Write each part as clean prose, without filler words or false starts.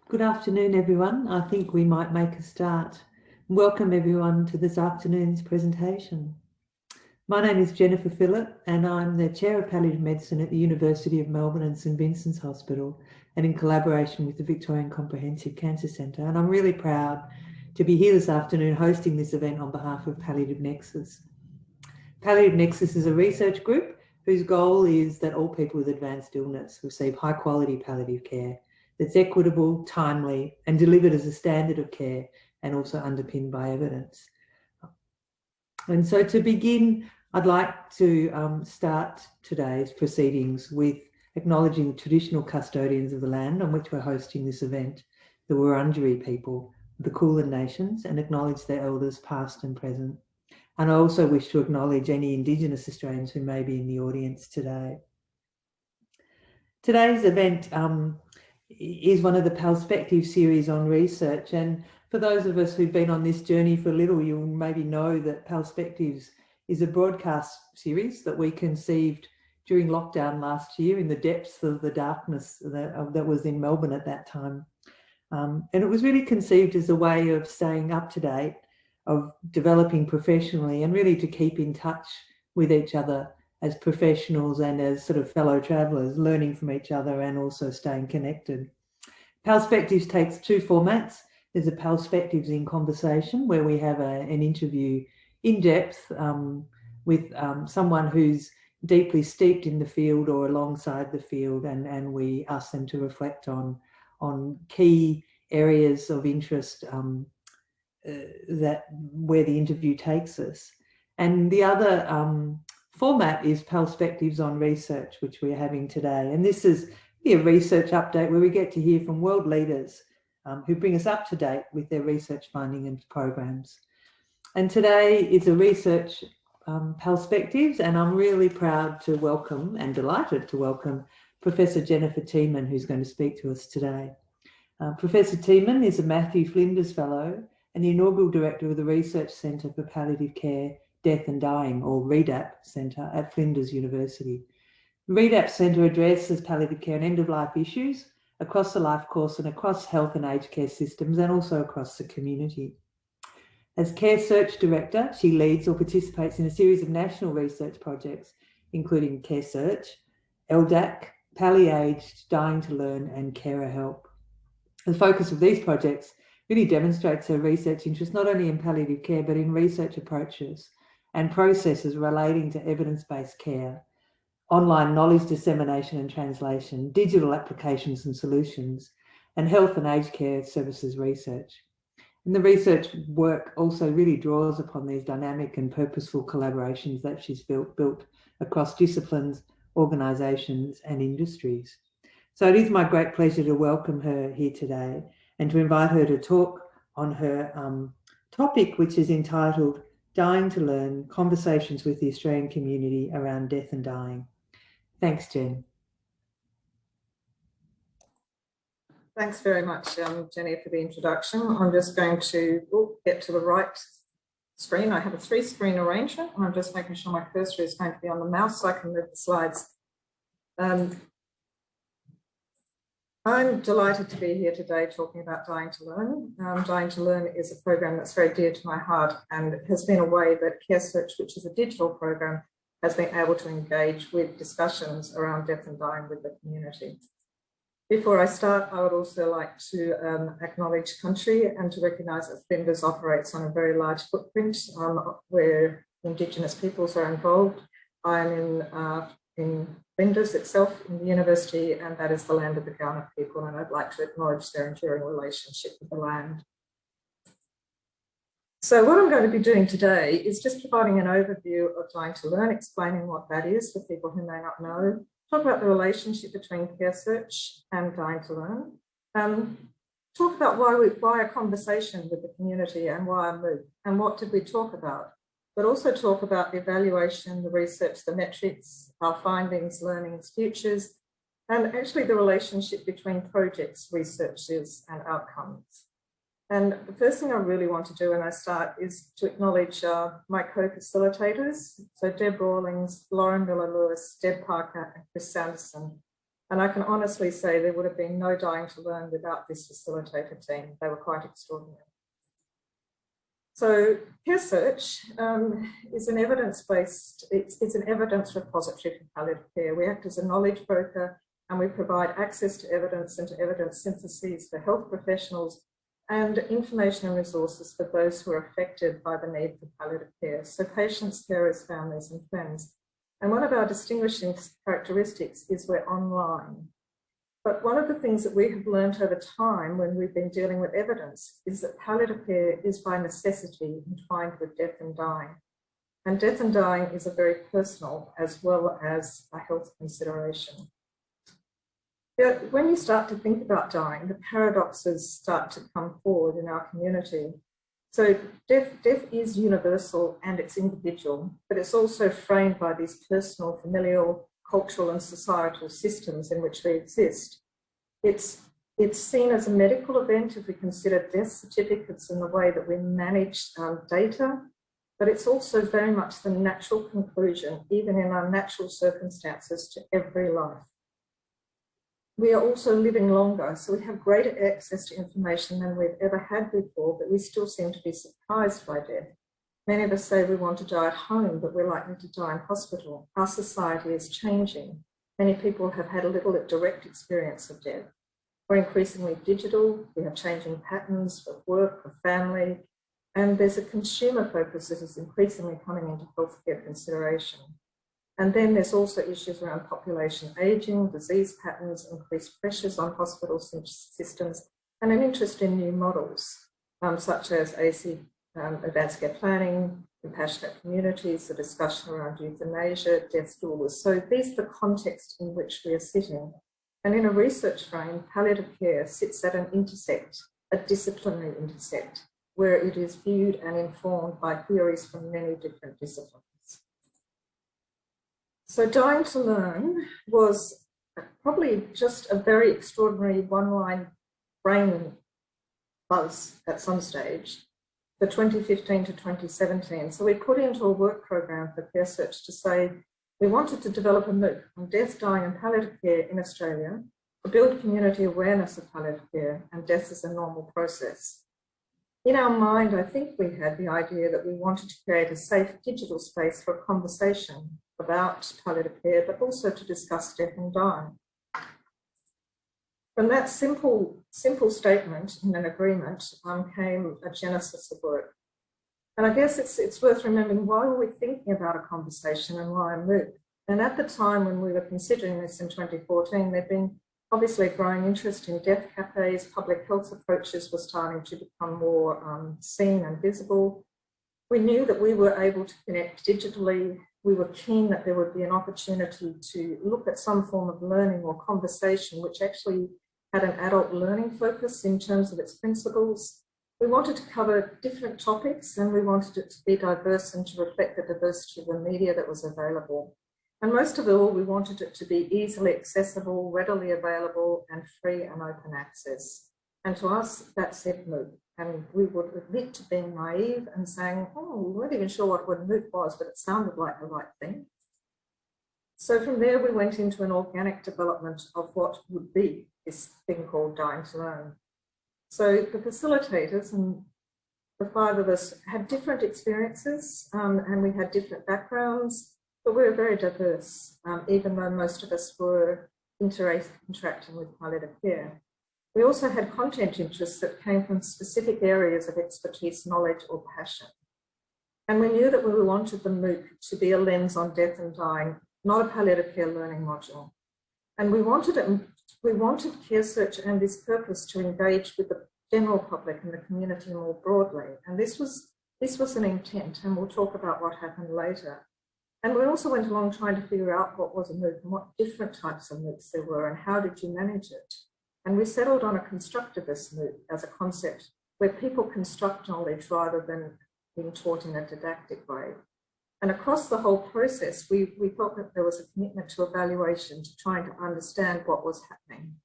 Good afternoon, everyone. I think we might make a start. Welcome everyone to this afternoon's presentation. My name is Jennifer Phillip and I'm the Chair of Palliative Medicine at the University of Melbourne and St Vincent's Hospital, and in collaboration with the Victorian Comprehensive Cancer Centre. And I'm really proud to be here this afternoon hosting this event on behalf of Palliative Nexus. Palliative Nexus is a research group whose goal is that all people with advanced illness receive high quality palliative care that's equitable, timely, and delivered as a standard of care and also underpinned by evidence. And so to begin, I'd like to start today's proceedings with acknowledging the traditional custodians of the land on which we're hosting this event, the Wurundjeri people, the Kulin Nations, and acknowledge their elders past and present. And I also wish to acknowledge any Indigenous Australians who may be in the audience today. Today's event is one of the Pal-Spectives series on research, and for those of us who've been on this journey for a little, you'll maybe know that Pal-Spectives is a broadcast series that we conceived during lockdown last year in the depths of the darkness that was in Melbourne at that time. And it was really conceived as a way of staying up to date, of developing professionally, and really to keep in touch with each other as professionals and as sort of fellow travellers, learning from each other and also staying connected. Pal-Spectives takes two formats. There's a Pal-Spectives in conversation, where we have an interview in depth with someone who's deeply steeped in the field or alongside the field, and we ask them to reflect on key areas of interest where the interview takes us. And the other format is Pal-Spectives on research, which we're having today. And this is a research update where we get to hear from world leaders who bring us up to date with their research finding and programs. And today is a research Pal-Spectives, and I'm really proud to welcome and delighted to welcome Professor Jennifer Tieman, who's going to speak to us today. Professor Tieman is a Matthew Flinders Fellow and the inaugural director of the Research Centre for Palliative Care, Death and Dying, or REDAP Centre at Flinders University. The REDAP Centre addresses palliative care and end-of-life issues across the life course and across health and aged care systems, and also across the community. As Care Search Director, she leads or participates in a series of national research projects, including Care Search, LDAC, Palli-Aged, Dying to Learn, and Carer Help. The focus of these projects really demonstrates her research interest not only in palliative care, but in research approaches and processes relating to evidence-based care, online knowledge dissemination and translation, digital applications and solutions, and health and aged care services research. And the research work also really draws upon these dynamic and purposeful collaborations that she's built across disciplines, organisations and industries. So it is my great pleasure to welcome her here today and to invite her to talk on her topic, which is entitled Dying to Learn, Conversations with the Australian Community Around Death and Dying. Thanks, Jen. Thanks very much, Jenny, for the introduction. I'm just going to get to the right screen. I have a three-screen arrangement, and I'm just making sure my cursor is going to be on the mouse so I can move the slides. I'm delighted to be here today talking about Dying to Learn. Dying to Learn is a program that's very dear to my heart, and it has been a way that Care Search, which is a digital program, has been able to engage with discussions around death and dying with the community. Before I start, I would also like to acknowledge country and to recognise that Flinders operates on a very large footprint where Indigenous peoples are involved. I'm in Flinders itself, in the university, and that is the land of the Kaurna people, and I'd like to acknowledge their enduring relationship with the land. So what I'm going to be doing today is just providing an overview of Dying to Learn, explaining what that is for people who may not know, talk about the relationship between Care Search and Dying to Learn, talk about why a conversation with the community and why a MOOC, and what did we talk about, but also talk about the evaluation, the research, the metrics, our findings, learnings, futures, and actually the relationship between projects, researchers and outcomes. And the first thing I really want to do when I start is to acknowledge my co-facilitators. So Deb Rawlings, Lauren Miller-Lewis, Deb Parker and Chris Sanderson And I can honestly say there would have been no Dying to Learn without this facilitator team. They were quite extraordinary. So CareSearch is an evidence-based, it's an evidence repository for palliative care. We act as a knowledge broker and we provide access to evidence and to evidence syntheses for health professionals and information and resources for those who are affected by the need for palliative care. So patients, carers, families and friends. And one of our distinguishing characteristics is we're online. But one of the things that we have learned over time when we've been dealing with evidence is that palliative care is by necessity entwined with death and dying. And death and dying is a very personal as well as a health consideration. But when you start to think about dying, the paradoxes start to come forward in our community. So death is universal and it's individual, but it's also framed by these personal, familial, cultural and societal systems in which we exist. It's seen as a medical event if we consider death certificates and the way that we manage data, but it's also very much the natural conclusion, even in our natural circumstances, to every life. We are also living longer, so we have greater access to information than we've ever had before, but we still seem to be surprised by death. Many of us say we want to die at home, but we're likely to die in hospital. Our society is changing. Many people have had a little direct experience of death. We're increasingly digital, we have changing patterns for work, for family, and there's a consumer focus that is increasingly coming into healthcare consideration. And then there's also issues around population ageing, disease patterns, increased pressures on hospital systems, and an interest in new models, such as AC, advanced care planning, compassionate communities, the discussion around euthanasia, death doulas. So these are the context in which we are sitting. And in a research frame, palliative care sits at an intersect, a disciplinary intersect, where it is viewed and informed by theories from many different disciplines. So Dying to Learn was probably just a very extraordinary one-line brain buzz at some stage for 2015 to 2017. So we put into a work program for CareSearch to say we wanted to develop a MOOC on death, dying and palliative care in Australia to build community awareness of palliative care and death as a normal process. In our mind, I think we had the idea that we wanted to create a safe digital space for a conversation about palliative care, but also to discuss death and dying. From that simple statement in an agreement came a genesis of work. And I guess it's worth remembering, why were we thinking about a conversation and why a MOOC? And at the time when we were considering this in 2014, there'd been obviously a growing interest in death cafes, public health approaches were starting to become more seen and visible. We knew that we were able to connect digitally. We were keen that there would be an opportunity to look at some form of learning or conversation which actually had an adult learning focus in terms of its principles. We wanted to cover different topics and we wanted it to be diverse and to reflect the diversity of the media that was available. And most of all, we wanted it to be easily accessible, readily available and free and open access. And to us, that said MOOC. And we would admit to being naive and saying, oh, we weren't even sure what MOOC was, but it sounded like the right thing. So from there, we went into an organic development of what would be this thing called Dying to Learn. So the facilitators and the five of us had different experiences and we had different backgrounds, but we were very diverse, even though most of us were interacting with palliative care. We also had content interests that came from specific areas of expertise, knowledge or passion. And we knew that we wanted the MOOC to be a lens on death and dying, not a palliative care learning module. And we wanted CareSearch and this purpose to engage with the general public and the community more broadly. And this was an intent, and we'll talk about what happened later. And we also went along trying to figure out what was a MOOC and what different types of MOOCs there were and how did you manage it. And we settled on a constructivist MOOC as a concept where people construct knowledge rather than being taught in a didactic way. And across the whole process, we felt that there was a commitment to evaluation, to trying to understand what was happening.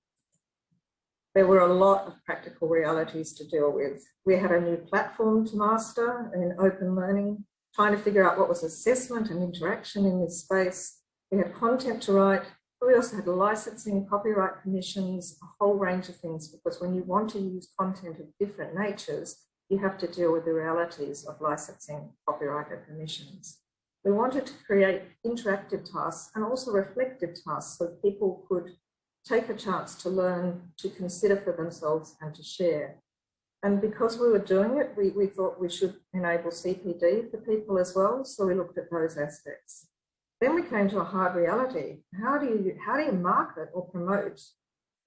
There were a lot of practical realities to deal with. We had a new platform to master in open learning, trying to figure out what was assessment and interaction in this space. We had content to write, We also had licensing, copyright permissions, a whole range of things, because when you want to use content of different natures, you have to deal with the realities of licensing, copyright, and permissions. We wanted to create interactive tasks and also reflective tasks so people could take a chance to learn, to consider for themselves, and to share. And because we were doing it, we thought we should enable CPD for people as well, so we looked at those aspects. Then we came to a hard reality. How do you market or promote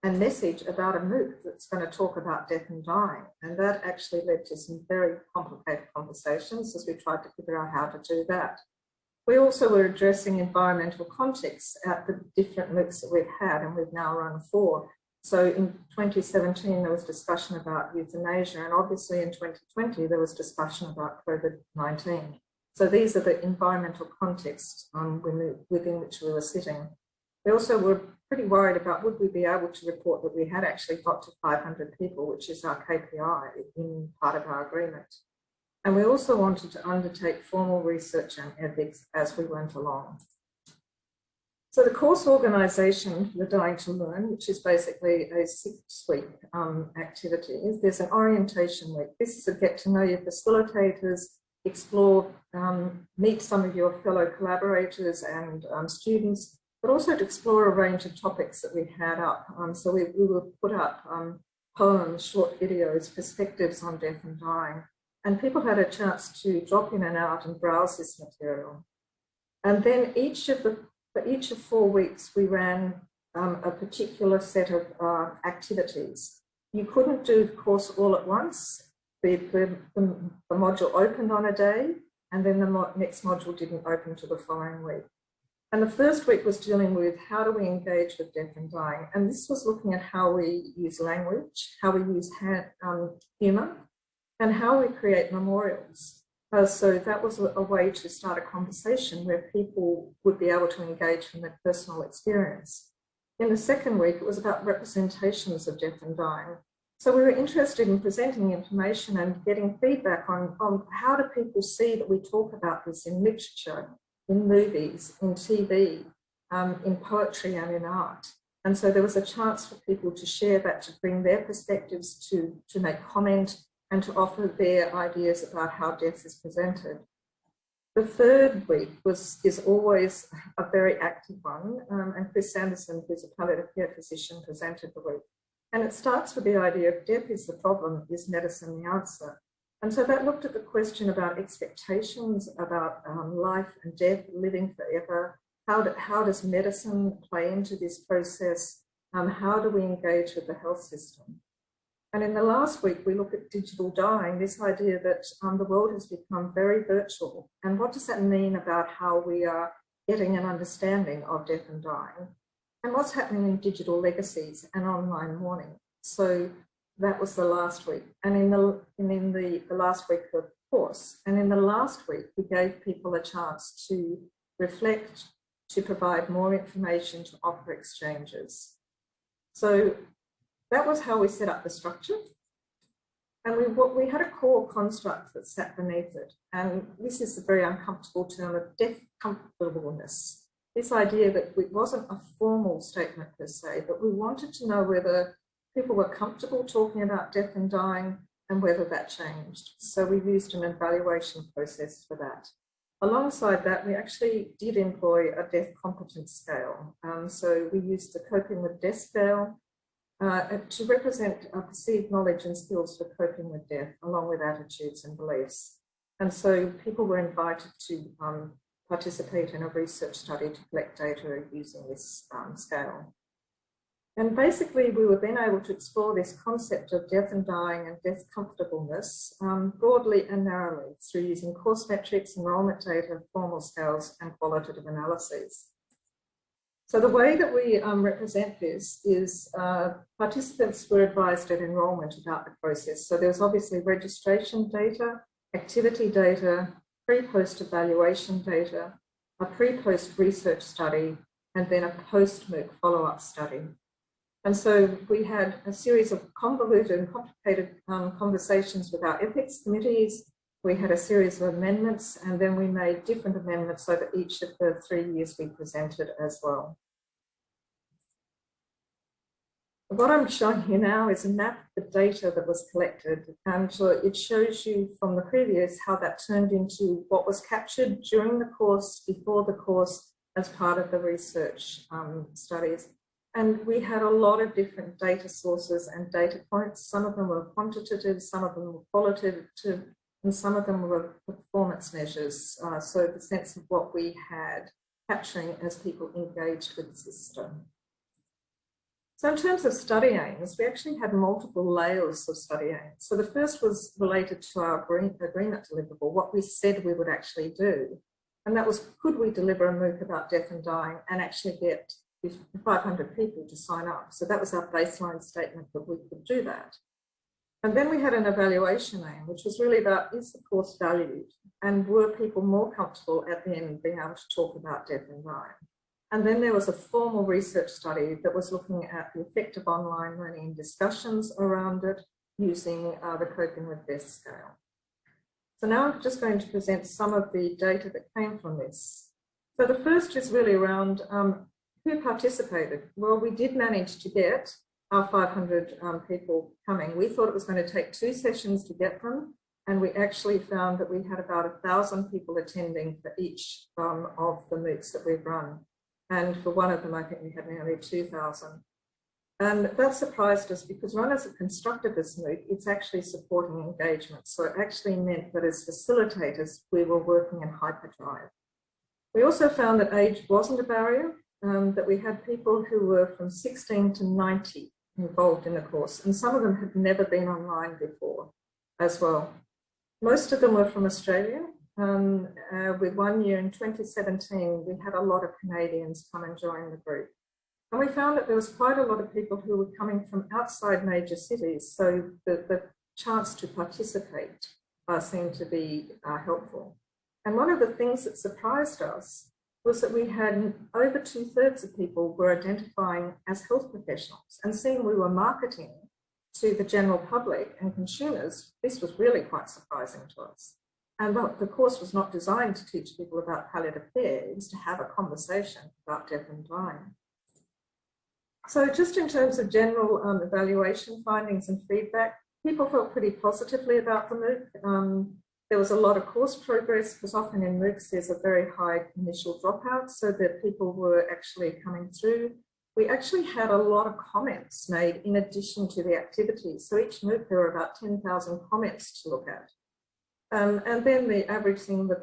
and message about a MOOC that's going to talk about death and dying? And that actually led to some very complicated conversations as we tried to figure out how to do that. We also were addressing environmental contexts at the different MOOCs that we've had, and we've now run 4. So in 2017, there was discussion about euthanasia, and obviously in 2020, there was discussion about COVID-19. So these are the environmental contexts within which we were sitting. We also were pretty worried about would we be able to report that we had actually got to 500 people, which is our KPI in part of our agreement. And we also wanted to undertake formal research and ethics as we went along. So the course organisation for the Dying to Learn, which is basically a 6-week activity, there's an orientation week. This is a get to know your facilitators, explore, meet some of your fellow collaborators and students, but also to explore a range of topics that we had up. So we will put up poems, short videos, perspectives on death and dying, and people had a chance to drop in and out and browse this material. And then for each of 4 weeks, we ran a particular set of activities. You couldn't do the course all at once. The module opened on a day, and then the next module didn't open till the following week. And the first week was dealing with how do we engage with death and dying. And this was looking at how we use language, how we use humour, and how we create memorials. So that was a way to start a conversation where people would be able to engage from their personal experience. In the second week, it was about representations of death and dying. So we were interested in presenting information and getting feedback on how do people see that we talk about this in literature, in movies, in TV, in poetry and in art. And so there was a chance for people to share that, to bring their perspectives, to make comment and to offer their ideas about how death is presented. The third week is always a very active one, and Chris Sanderson, who's a palliative care physician, presented the week. And it starts with the idea of death is the problem, is medicine the answer? And so that looked at the question about expectations, about life and death, living forever. How does medicine play into this process? How do we engage with the health system? And in the last week, we look at digital dying, this idea that the world has become very virtual. And what does that mean about how we are getting an understanding of death and dying? And what's happening in digital legacies and online mourning? So that was the last week. And in the last week of course, and in the last week, we gave people a chance to reflect, to provide more information, to offer exchanges. So that was how we set up the structure. And we had a core construct that sat beneath it. And this is the very uncomfortable term of death comfortableness. This idea that it wasn't a formal statement per se, but we wanted to know whether people were comfortable talking about death and dying and whether that changed. So we used an evaluation process for that. Alongside that, we actually did employ a death competence scale. So we used the coping with death scale to represent perceived knowledge and skills for coping with death, along with attitudes and beliefs. And so people were invited to participate in a research study to collect data using this scale. And basically, we were then able to explore this concept of death and dying and death comfortableness broadly and narrowly through using course metrics, enrolment data, formal scales, and qualitative analyses. So the way that we represent this is participants were advised at enrolment about the process. So there was obviously registration data, activity data, pre-post evaluation data, a pre-post research study, and then a post-MOOC follow-up study. And so we had a series of convoluted and complicated conversations with our ethics committees. We had a series of amendments, and then we made different amendments over each of the 3 years we presented as well. What I'm showing you now is a map of the data that was collected, and it shows you from the previous how that turned into what was captured during the course, before the course, as part of the research studies. And we had a lot of different data sources and data points. Some of them were quantitative, some of them were qualitative, and some of them were performance measures. So the sense of what we had capturing as people engaged with the system. So in terms of study aims, we actually had multiple layers of study aims. So the first was related to our agreement deliverable, what we said we would actually do. And that was, could we deliver a MOOC about death and dying and actually get 500 people to sign up? So that was our baseline statement that we could do that. And then we had an evaluation aim, which was really about, is the course valued? And were people more comfortable at the end being able to talk about death and dying? And then there was a formal research study that was looking at the effect of online learning and discussions around it using the coping with death scale. So now I'm just going to present some of the data that came from this. So the first is really around who participated. Well, we did manage to get our 500 people coming. We thought it was going to take 2 sessions to get them, and we actually found that we had about 1,000 people attending for each of the MOOCs that we've run. And for one of them, I think we had nearly 2,000. And that surprised us because run as a constructivist MOOC, it's actually supporting engagement. So it actually meant that as facilitators, we were working in hyperdrive. We also found that age wasn't a barrier, that we had people who were from 16 to 90 involved in the course, and some of them had never been online before as well. Most of them were from Australia. With 1 year in 2017, we had a lot of Canadians come and join the group. And we found that there was quite a lot of people who were coming from outside major cities, so the chance to participate seemed to be helpful. And one of the things that surprised us was that we had over 2/3 of people were identifying as health professionals, and seeing we were marketing to the general public and consumers, this was really quite surprising to us. And the course was not designed to teach people about palliative care, it was to have a conversation about death and dying. So just in terms of general evaluation findings and feedback, people felt pretty positively about the MOOC. There was a lot of course progress, because often in MOOCs there's a very high initial dropout, so that people were actually coming through. We actually had a lot of comments made in addition to the activities. So each MOOC there were about 10,000 comments to look at. And then the average thing, the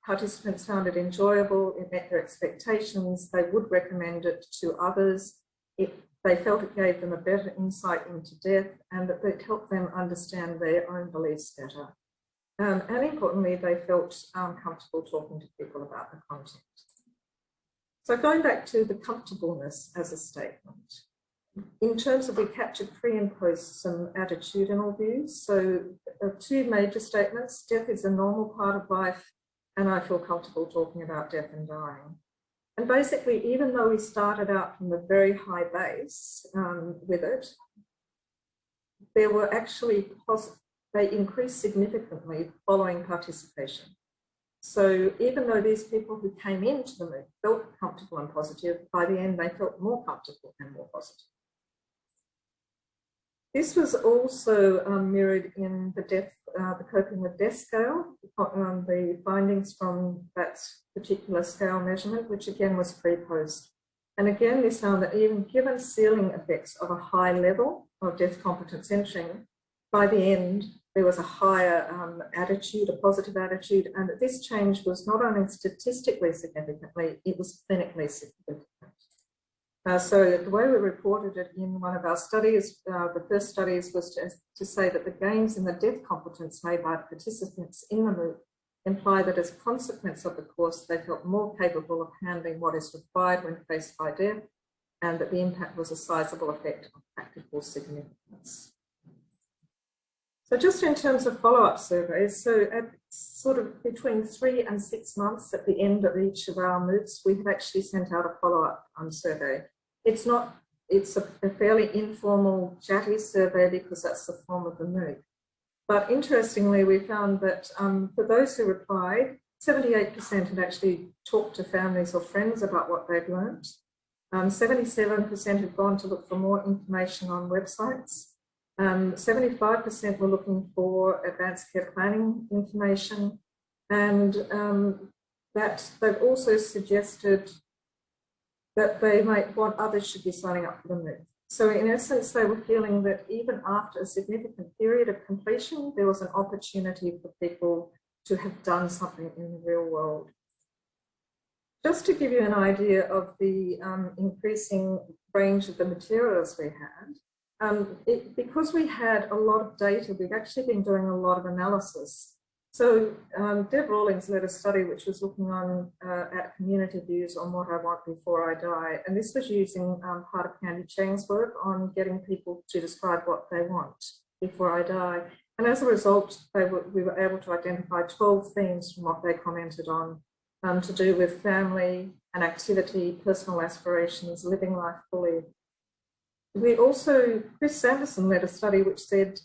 participants found it enjoyable, it met their expectations, they would recommend it to others. They felt it gave them a better insight into death, and that it helped them understand their own beliefs better. And importantly, they felt comfortable talking to people about the content. So going back to the comfortableness as a statement, in terms of we captured pre and post some attitudinal views. So 2 major statements: death is a normal part of life, and I feel comfortable talking about death and dying. And basically, even though we started out from a very high base with it, there were actually they increased significantly following participation. So even though these people who came into the MOOC felt comfortable and positive, by the end they felt more comfortable and more positive. This was also mirrored in the coping with death scale, the findings from that particular scale measurement, which again was pre-post. And again, this found that even given ceiling effects of a high level of death competence entering, by the end, there was a higher attitude, a positive attitude, and that this change was not only statistically significantly, it was clinically significant. So the way we reported it in one of our studies, the first studies, was to say that the gains in the death competence made by participants in the MOOC imply that as a consequence of the course, they felt more capable of handling what is required when faced by death, and that the impact was a sizable effect of practical significance. So just in terms of follow-up surveys, so at sort of between 3 and 6 months at the end of each of our MOOCs, we have actually sent out a follow-up survey. It's a fairly informal, chatty survey because that's the form of the MOOC. But interestingly, we found that for those who replied, 78% had actually talked to families or friends about what they'd learned. 77% had gone to look for more information on websites. 75% were looking for advanced care planning information, and that they've also suggested that they might want others should be signing up for the move. So in essence, they were feeling that even after a significant period of completion, there was an opportunity for people to have done something in the real world. Just to give you an idea of the increasing range of the materials we had, because we had a lot of data, we've actually been doing a lot of analysis. So Deb Rawlings led a study which was looking on at community views on what I want before I die. And this was using part of Candy Cheng's work on getting people to describe what they want before I die. And as a result, we were able to identify 12 themes from what they commented on to do with family and activity, personal aspirations, living life fully. We also, Chris Sanderson led a study which said,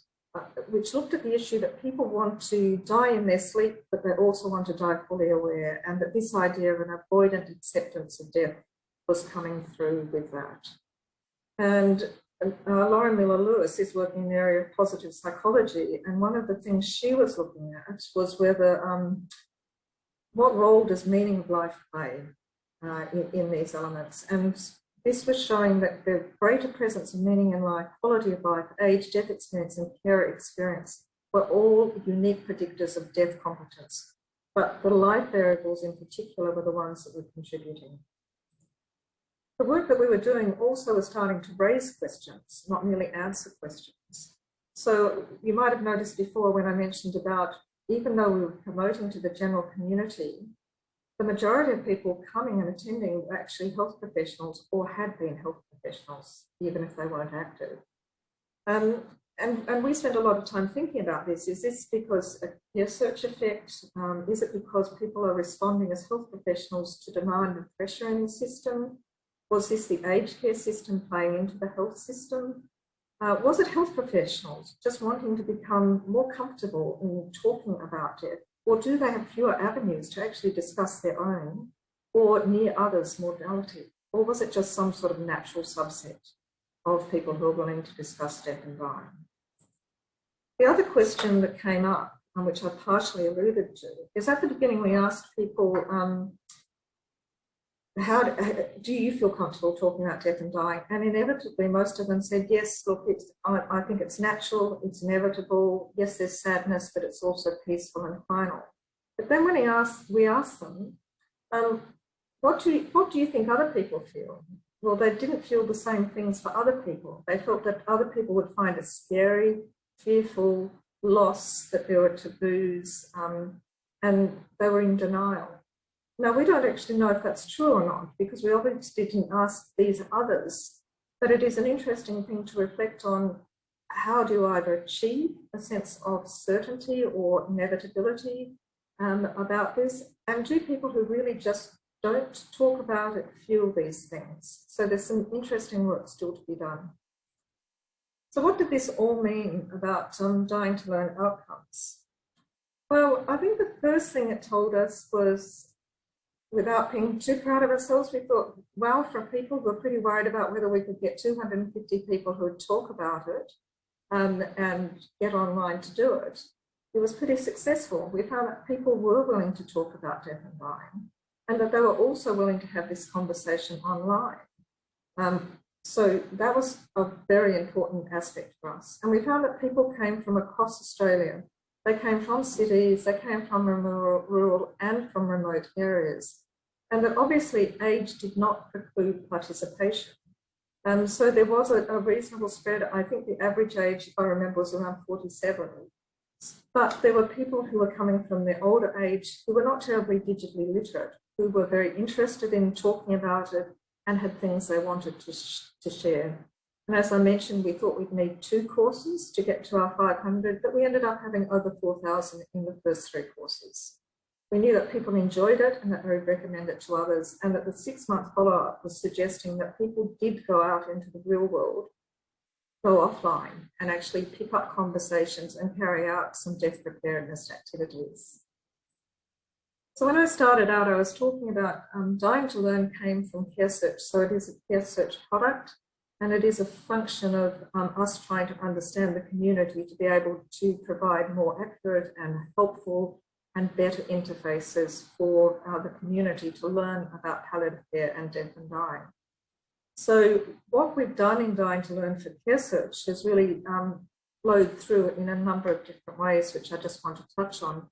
which looked at the issue that people want to die in their sleep, but they also want to die fully aware, and that this idea of an avoidant acceptance of death was coming through with that. And Lauren Miller-Lewis is working in the area of positive psychology, and one of the things she was looking at was whether, what role does meaning of life play in these elements? And this was showing that the greater presence of meaning in life, quality of life, age, death experience, and care experience were all unique predictors of death competence. But the life variables in particular were the ones that were contributing. The work that we were doing also was starting to raise questions, not merely answer questions. So you might have noticed before when I mentioned about, even though we were promoting to the general community, the majority of people coming and attending were actually health professionals or had been health professionals, even if they weren't active. And we spent a lot of time thinking about this. Is this because a peer search effect? Is it because people are responding as health professionals to demand and pressure in the system? Was this the aged care system playing into the health system? Was it health professionals just wanting to become more comfortable in talking about death? Or do they have fewer avenues to actually discuss their own or near others' mortality? Or was it just some sort of natural subset of people who are willing to discuss death and dying? The other question that came up, which I partially alluded to, is at the beginning we asked people, how do you feel comfortable talking about death and dying? And inevitably, most of them said, yes, look, I think it's natural, it's inevitable. Yes, there's sadness, but it's also peaceful and final. But then when we asked them, what do you think other people feel? Well, they didn't feel the same things for other people. They felt that other people would find it scary, fearful, loss, that there were taboos, and they were in denial. Now, we don't actually know if that's true or not, because we obviously didn't ask these others, but it is an interesting thing to reflect on. How do I either achieve a sense of certainty or inevitability about this? And do people who really just don't talk about it feel these things? So there's some interesting work still to be done. So what did this all mean about dying to learn outcomes? Well, I think the first thing it told us was, without being too proud of ourselves, we thought, well, for people who are pretty worried about whether we could get 250 people who would talk about it and get online to do it, it was pretty successful. We found that people were willing to talk about death and dying, and that they were also willing to have this conversation online. So that was a very important aspect for us. And we found that people came from across Australia. They came from cities, they came from rural and from remote areas. And that obviously age did not preclude participation. So there was a reasonable spread. I think the average age, if I remember, was around 47. But there were people who were coming from the older age who were not terribly digitally literate, who were very interested in talking about it and had things they wanted to share. And as I mentioned, we thought we'd need 2 courses to get to our 500, but we ended up having over 4,000 in the first 3 courses. We knew that people enjoyed it and that they would recommend it to others, and that the 6-month follow-up was suggesting that people did go out into the real world, go offline, and actually pick up conversations and carry out some death preparedness activities. So when I started out, I was talking about Dying to Learn came from CareSearch. So it is a CareSearch product, and it is a function of us trying to understand the community to be able to provide more accurate and helpful and better interfaces for the community to learn about palliative care and death and dying. So what we've done in Dying to Learn for CareSearch has really flowed through in a number of different ways, which I just want to touch on.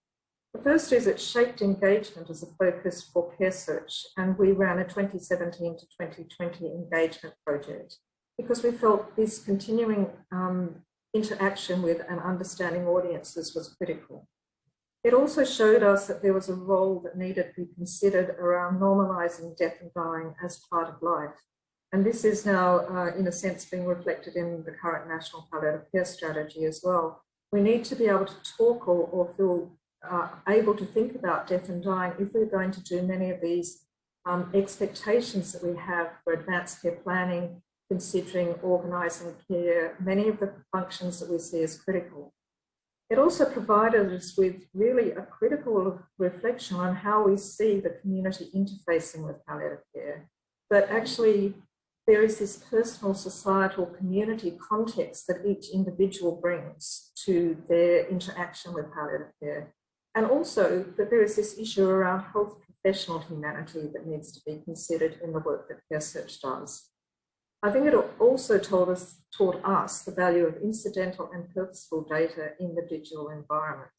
The first is it shaped engagement as a focus for CareSearch, and we ran a 2017 to 2020 engagement project because we felt this continuing interaction with and understanding audiences was critical. It also showed us that there was a role that needed to be considered around normalising death and dying as part of life. And this is now, in a sense, being reflected in the current National Palliative Care Strategy as well. We need to be able to talk or feel able to think about death and dying if we're going to do many of these expectations that we have for advanced care planning, considering organising care, many of the functions that we see as critical. It also provided us with really a critical reflection on how we see the community interfacing with palliative care. But actually, there is this personal, societal, community context that each individual brings to their interaction with palliative care. And also that there is this issue around health professional humanity that needs to be considered in the work that CareSearch does. I think it also taught us the value of incidental and purposeful data in the digital environment.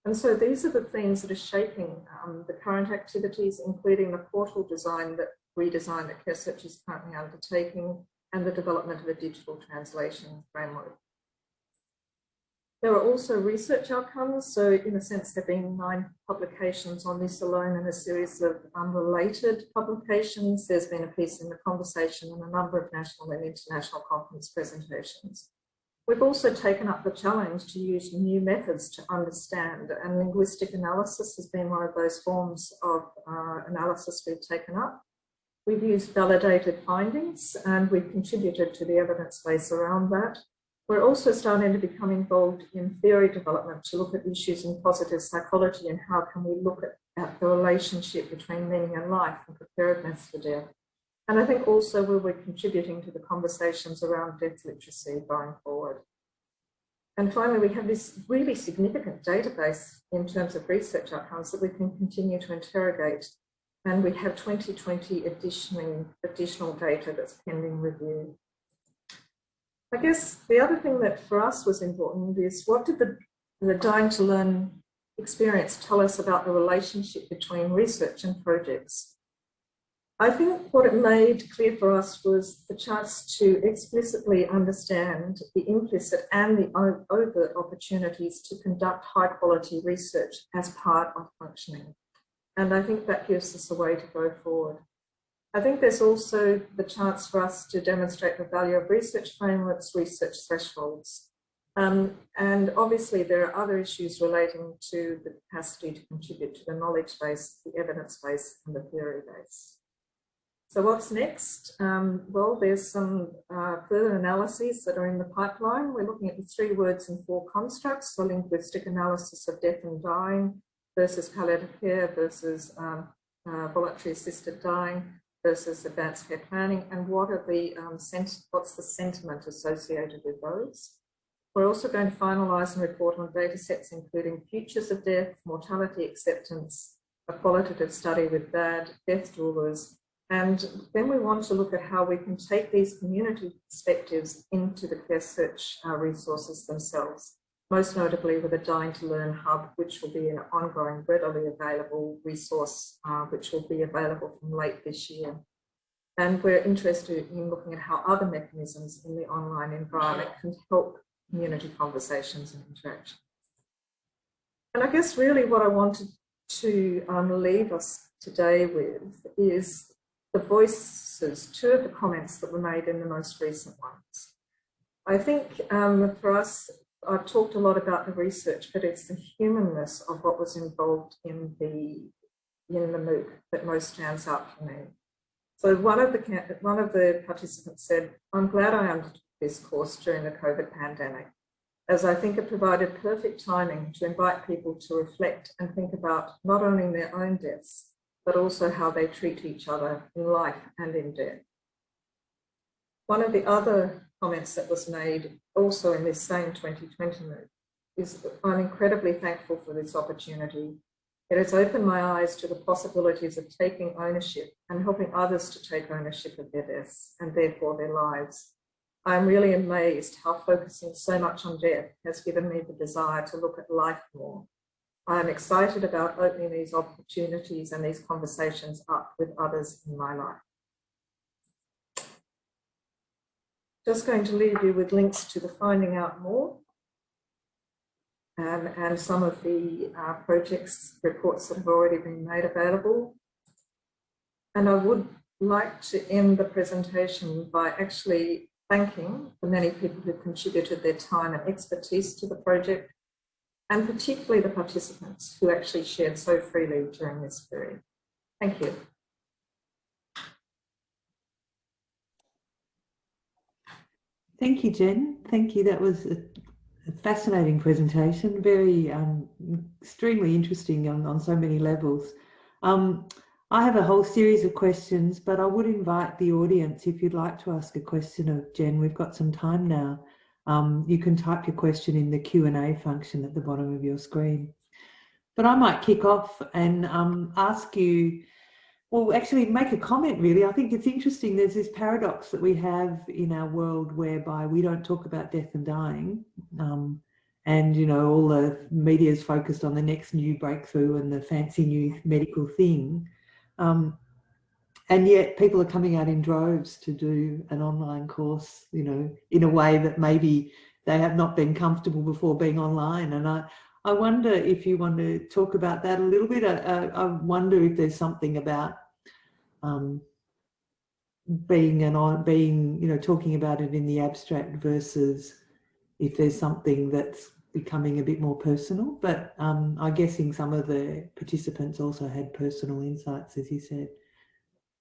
And so these are the things that are shaping the current activities, including the portal redesign that CareSearch is currently undertaking and the development of a digital translation framework. There are also research outcomes. So in a sense, there have been 9 publications on this alone and a series of unrelated publications. There's been a piece in The Conversation and a number of national and international conference presentations. We've also taken up the challenge to use new methods to understand, and linguistic analysis has been one of those forms of analysis we've taken up. We've used validated findings and we've contributed to the evidence base around that. We're also starting to become involved in theory development to look at issues in positive psychology and how can we look at the relationship between meaning and life and preparedness for death. And I think also we're contributing to the conversations around death literacy going forward. And finally, we have this really significant database in terms of research outcomes that we can continue to interrogate. And we have 2020 additional data that's pending review. I guess the other thing that for us was important is what did the Dying to Learn experience tell us about the relationship between research and projects? I think what it made clear for us was the chance to explicitly understand the implicit and the overt opportunities to conduct high quality research as part of functioning. And I think that gives us a way to go forward. I think there's also the chance for us to demonstrate the value of research frameworks, research thresholds. And obviously there are other issues relating to the capacity to contribute to the knowledge base, the evidence base and the theory base. So what's next? Well, there's some further analyses that are in the pipeline. We're looking at the 3 words and 4 constructs, so linguistic analysis of death and dying versus palliative care versus voluntary assisted dying versus advanced care planning, and what are the what's the sentiment associated with those. We're also going to finalise and report on data sets including futures of death, mortality acceptance, a qualitative study with DAD, death doulas, and then we want to look at how we can take these community perspectives into the CareSearch resources themselves, most notably with a Dying to Learn hub, which will be an ongoing, readily available resource, which will be available from late this year. And we're interested in looking at how other mechanisms in the online environment can help community conversations and interaction. And I guess really what I wanted to leave us today with is the voices, 2 of the comments that were made in the most recent ones. I think for us, I've talked a lot about the research, but it's the humanness of what was involved in the MOOC that most stands out for me. So one of the participants said, "I'm glad I undertook this course during the COVID pandemic. as I think it provided perfect timing to invite people to reflect and think about not only their own deaths, but also how they treat each other in life and in death. One of the other comments that was made also in this same 2020 MOOC is that I'm incredibly thankful for this opportunity. It has opened my eyes to the possibilities of taking ownership and helping others to take ownership of their deaths and therefore their lives. I'm really amazed how focusing so much on death has given me the desire to look at life more. I am excited about opening these opportunities and these conversations up with others in my life. Just going to leave you with links to the Finding Out More and some of the projects reports that have already been made available. And I would like to end the presentation by actually thanking the many people who contributed their time and expertise to the project, and particularly the participants who actually shared so freely during this period. Thank you. Thank you, Jen. Thank you. That was a fascinating presentation, very extremely interesting on so many levels. I have a whole series of questions, but I would invite the audience, if you'd like to ask a question of Jen, we've got some time now. You can type your question in the Q&A function at the bottom of your screen. But I might kick off and ask you, well, actually make a comment really. I think it's interesting, there's this paradox that we have in our world whereby we don't talk about death and dying. And, you know, all the media is focused on the next new breakthrough and the fancy new medical thing. And yet people are coming out in droves to do an online course, you know, in a way that maybe they have not been comfortable before being online. And I wonder if you want to talk about that a little bit. I wonder if there's something about being, you know, talking about it in the abstract versus if there's something that's becoming a bit more personal. But I'm guessing some of the participants also had personal insights, as you said.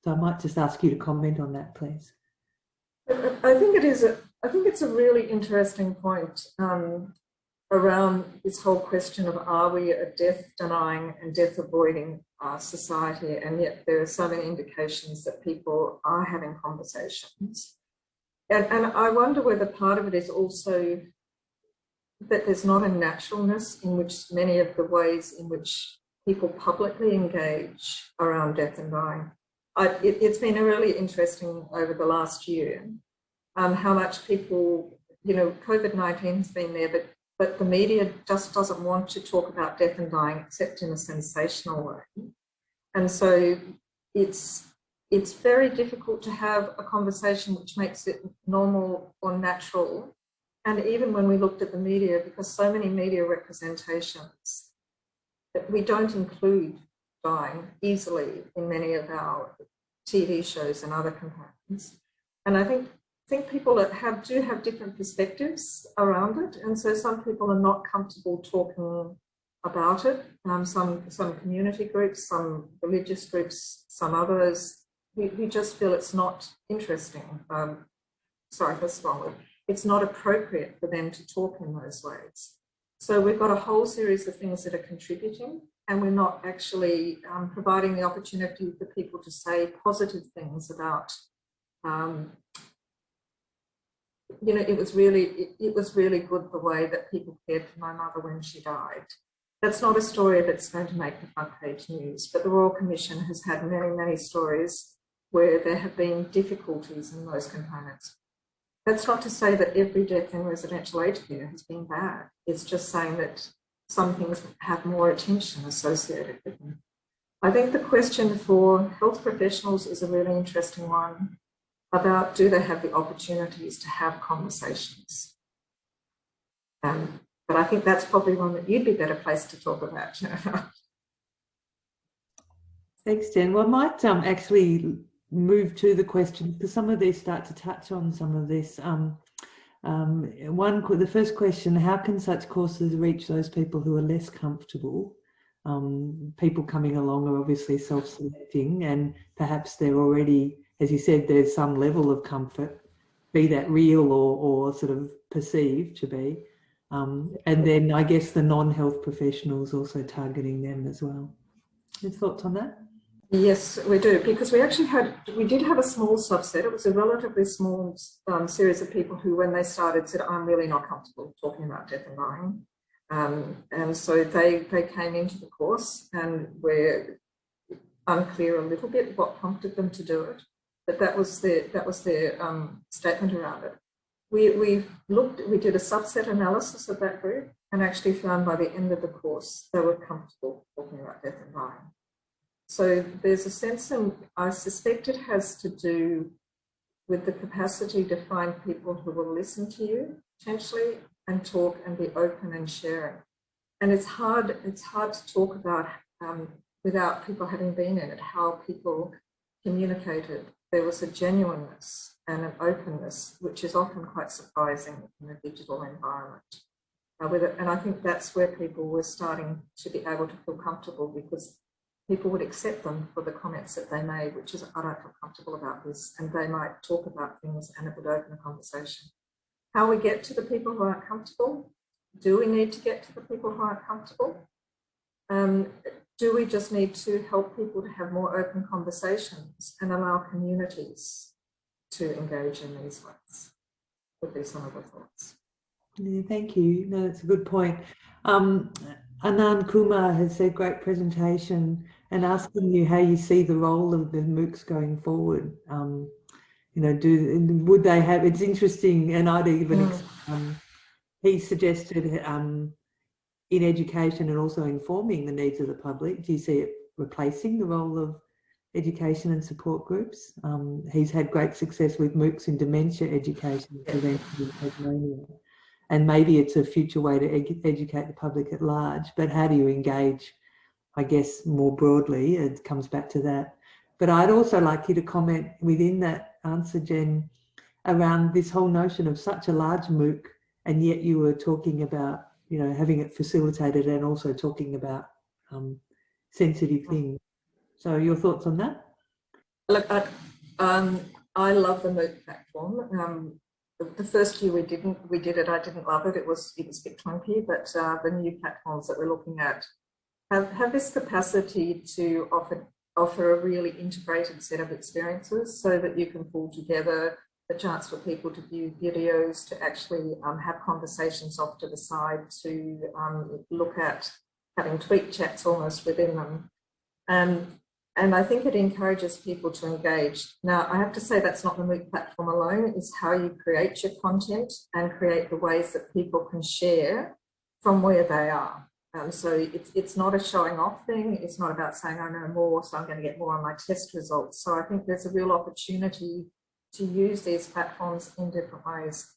So I might just ask you to comment on that, please. I think it's a really interesting point around this whole question of, are we a death-denying and death-avoiding society? And yet there are so many indications that people are having conversations. And I wonder whether part of it is also that there's not a naturalness in which many of the ways in which people publicly engage around death and dying. It's been really interesting over the last year how much people, you know, COVID-19 has been there, but the media just doesn't want to talk about death and dying except in a sensational way. And so it's very difficult to have a conversation which makes it normal or natural. And even when we looked at the media, because so many media representations, that we don't include dying easily in many of our TV shows and other components. And I think people that do have different perspectives around it. And so some people are not comfortable talking about it. Some community groups, some religious groups, some others, we just feel it's not interesting. Sorry, that's the wrong word. It's not appropriate for them to talk in those ways. So we've got a whole series of things that are contributing, and we're not actually providing the opportunity for people to say positive things about, you know, it was really good the way that people cared for my mother when she died. That's not a story that's going to make the front page news, but the Royal Commission has had many, many stories where there have been difficulties in those components. That's not to say that every death in residential aged care has been bad. It's just saying that some things have more attention associated with them. I think the question for health professionals is a really interesting one about, do they have the opportunities to have conversations? But I think that's probably one that you'd be better placed to talk about, Jennifer. Thanks, Jen. Well, I might actually move to the questions, because some of these start to touch on some of this. The first question: how can such courses reach those people who are less comfortable? People coming along are obviously self-selecting, and perhaps they're already, as you said, there's some level of comfort, be that real or sort of perceived to be. And then I guess the non-health professionals also targeting them as well. Any thoughts on that? Yes, we do, because we did have a small subset. It was a relatively small series of people who, when they started, said, I'm really not comfortable talking about death and dying. And so they came into the course, and we're unclear a little bit what prompted them to do it, but that was their statement around it. We did a subset analysis of that group and actually found by the end of the course they were comfortable talking about death and dying. So there's a sense, and I suspect it has to do with the capacity to find people who will listen to you potentially and talk and be open and sharing. And it's hard to talk about without people having been in it, how people communicated. There was a genuineness and an openness, which is often quite surprising in a digital environment. And I think that's where people were starting to be able to feel comfortable, because people would accept them for the comments that they made, which is, I don't feel comfortable about this, and they might talk about things and it would open a conversation. How we get to the people who aren't comfortable? Do we need to get to the people who aren't comfortable? Do we just need to help people to have more open conversations and allow communities to engage in these ways? Would be some of the thoughts. Yeah, thank you. No, that's a good point. Anand Kumar has said great presentation and asking you how you see the role of the MOOCs going forward. You know, would they have? It's interesting, and I'd even he suggested in education and also informing the needs of the public. Do you see it replacing the role of education and support groups? He's had great success with MOOCs in dementia education prevention in Tasmania. And maybe it's a future way to educate the public at large, but how do you engage, I guess, more broadly? It comes back to that. But I'd also like you to comment within that answer, Jen, around this whole notion of such a large MOOC, and yet you were talking about, you know, having it facilitated and also talking about sensitive things. So your thoughts on that? Look, I love the MOOC platform. The first year we did it, I didn't love it. It was a bit clunky, but the new platforms that we're looking at have this capacity to offer a really integrated set of experiences, so that you can pull together the chance for people to view videos, to actually have conversations off to the side, to look at having tweet chats almost within them. And I think it encourages people to engage. Now, I have to say that's not the MOOC platform alone. It's how you create your content and create the ways that people can share from where they are. So it's not a showing off thing. It's not about saying, I know more, so I'm going to get more on my test results. So I think there's a real opportunity to use these platforms in different ways.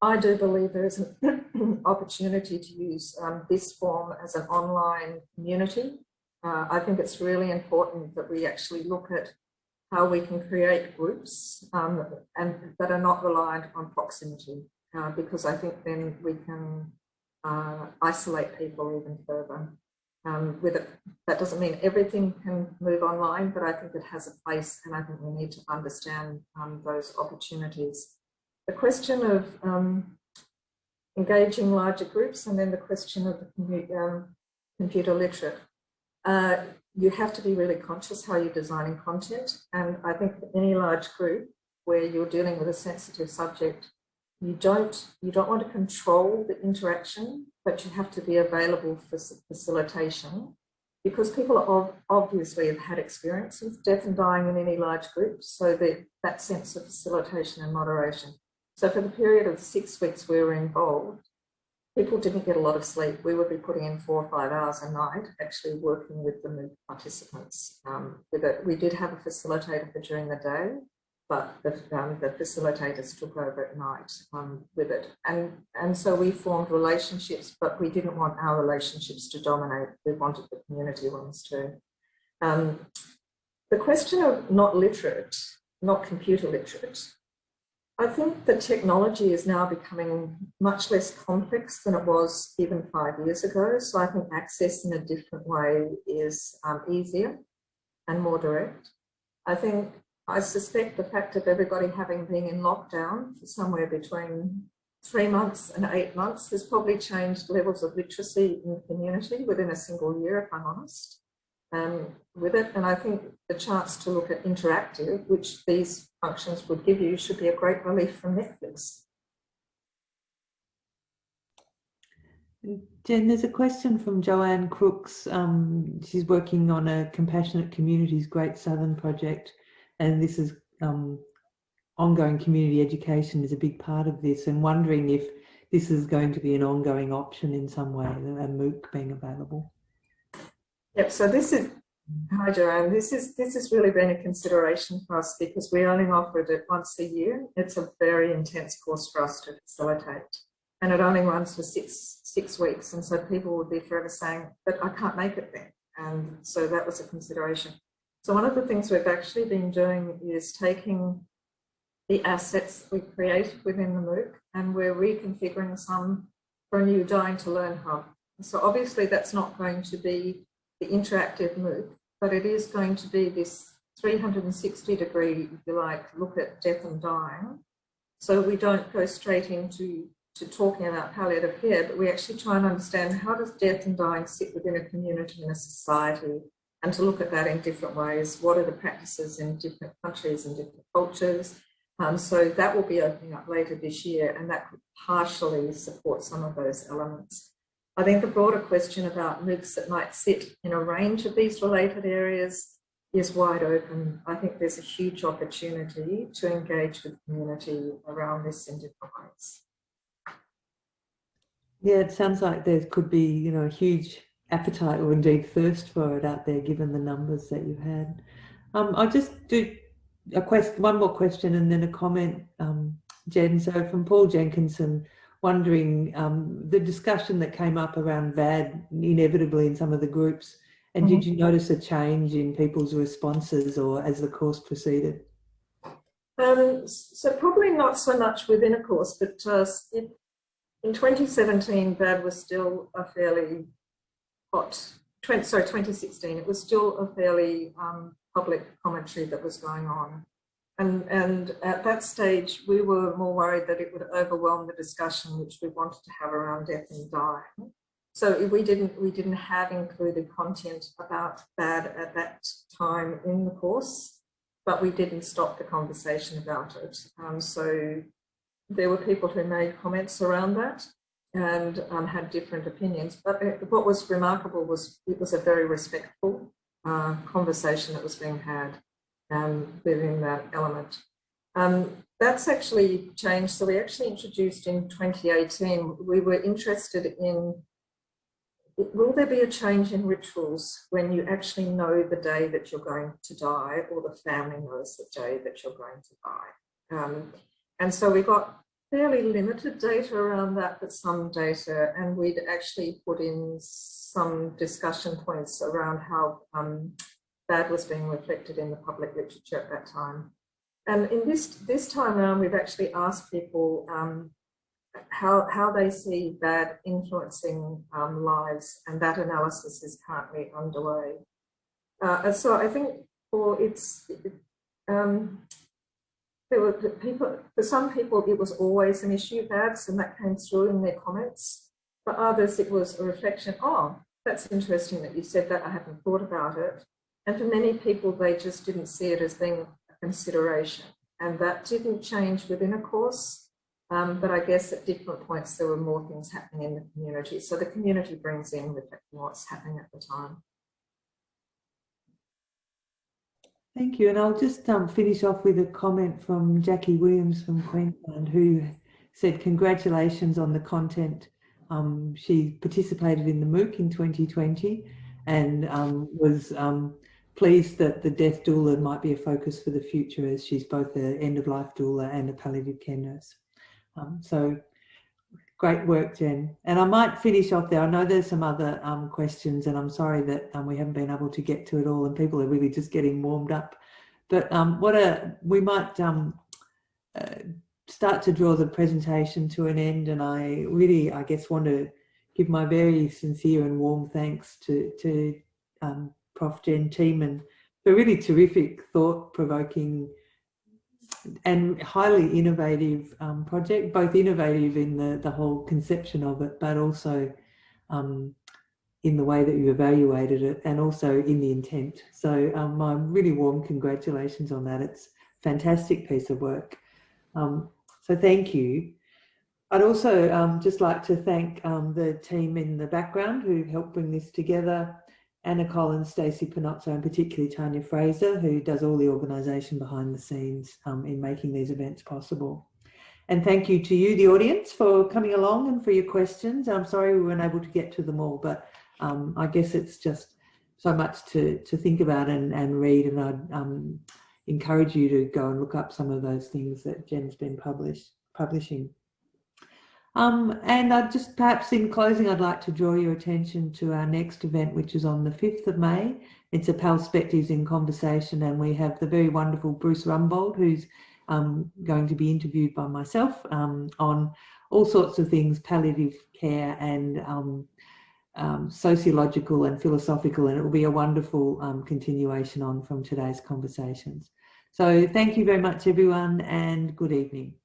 I do believe there is an opportunity to use this form as an online community. I think it's really important that we actually look at how we can create groups and that are not reliant on proximity, because I think then we can isolate people even further. With it, that doesn't mean everything can move online, but I think it has a place, and I think we need to understand those opportunities. The question of engaging larger groups, and then the question of the computer literate. You have to be really conscious how you're designing content, and I think for any large group where you're dealing with a sensitive subject, you don't want to control the interaction, but you have to be available for facilitation, because people obviously have had experience with death and dying in any large group, so that sense of facilitation and moderation. So for the period of 6 weeks we were involved, people didn't get a lot of sleep. We would be putting in 4 or 5 hours a night, actually working with the participants. We did have a facilitator for during the day, but the facilitators took over at night with it. And so we formed relationships, but we didn't want our relationships to dominate. We wanted the community ones too. The question of not literate, not computer literate, I think the technology is now becoming much less complex than it was even 5 years ago. So I think access in a different way is easier and more direct. I suspect the fact of everybody having been in lockdown for somewhere between 3 months and 8 months has probably changed levels of literacy in the community within a single year, if I'm honest, with it. And I think the chance to look at interactive, which these functions would give you, should be a great relief from Netflix. Jen, there's a question from Joanne Crooks. She's working on a Compassionate Communities Great Southern project, and this is ongoing community education is a big part of this, and wondering if this is going to be an ongoing option in some way, a MOOC being available. Yep, so this is, hi Joanne, this has really been a consideration for us because we only offered it once a year. It's a very intense course for us to facilitate, and it only runs for six weeks, and so people would be forever saying, but I can't make it then. And so that was a consideration. So one of the things we've actually been doing is taking the assets that we create within the MOOC, and we're reconfiguring some for a new Dying to Learn hub. So obviously that's not going to be the interactive MOOC, but it is going to be this 360-degree, if you like, look at death and dying. So we don't go straight into talking about palliative care, but we actually try and understand how does death and dying sit within a community and a society, and to look at that in different ways. What are the practices in different countries and different cultures? So that will be opening up later this year, and that could partially support some of those elements. I think the broader question about MOOCs that might sit in a range of these related areas is wide open. I think there's a huge opportunity to engage with the community around this in different ways. Yeah, it sounds like there could be, you know, a huge appetite or indeed thirst for it out there, given the numbers that you had. I'll just do one more question and then a comment, Jen. So from Paul Jenkinson, wondering the discussion that came up around VAD inevitably in some of the groups, and did you notice a change in people's responses or as the course proceeded? So probably not so much within a course, but in 2017, VAD was still a fairly hot, 2016, it was still a fairly public commentary that was going on. And at that stage, we were more worried that it would overwhelm the discussion which we wanted to have around death and dying. So we didn't have included content about VAD at that time in the course, but we didn't stop the conversation about it. So there were people who made comments around that and had different opinions. But what was remarkable was it was a very respectful conversation that was being had within that element. That's actually changed. So we actually introduced in 2018, we were interested in, will there be a change in rituals when you actually know the day that you're going to die, or the family knows the day that you're going to die? And so we got fairly limited data around that, but some data, and we'd actually put in some discussion points around how that was being reflected in the public literature at that time. And in this time around, we've actually asked people how they see that influencing lives, and that analysis is currently underway. And so I think there were people, for some people it was always an issue, VADs, and that came through in their comments. For others it was a reflection, oh, that's interesting that you said that, I hadn't thought about it. And for many people, they just didn't see it as being a consideration. And that didn't change within a course, but I guess at different points there were more things happening in the community. So the community brings in reflecting what's happening at the time. Thank you. And I'll just finish off with a comment from Jackie Williams from Queensland, who said congratulations on the content. She participated in the MOOC in 2020 and was pleased that the death doula might be a focus for the future, as she's both an end-of-life doula and a palliative care nurse. So great work, Jen. And I might finish off there. I know there's some other questions, and I'm sorry that we haven't been able to get to it all, and people are really just getting warmed up. But we might start to draw the presentation to an end, and I really, I guess, want to give my very sincere and warm thanks to Prof. Jen Tieman for really terrific, thought-provoking and highly innovative project, both innovative in the whole conception of it, but also in the way that you evaluated it, and also in the intent. So my really warm congratulations on that. It's a fantastic piece of work. So thank you. I'd also just like to thank the team in the background who helped bring this together. Anna Collins, Stacey Panozzo, and particularly Tanya Fraser, who does all the organisation behind the scenes in making these events possible. And thank you to you, the audience, for coming along and for your questions. I'm sorry we weren't able to get to them all, but I guess it's just so much to think about and read, and I'd encourage you to go and look up some of those things that Jen's been publishing. And I'd just, perhaps in closing, I'd like to draw your attention to our next event, which is on the 5th of May. It's a Pal-Spectives in Conversation, and we have the very wonderful Bruce Rumbold, who's going to be interviewed by myself on all sorts of things, palliative care and sociological and philosophical, and it will be a wonderful continuation on from today's conversations. So thank you very much, everyone, and good evening.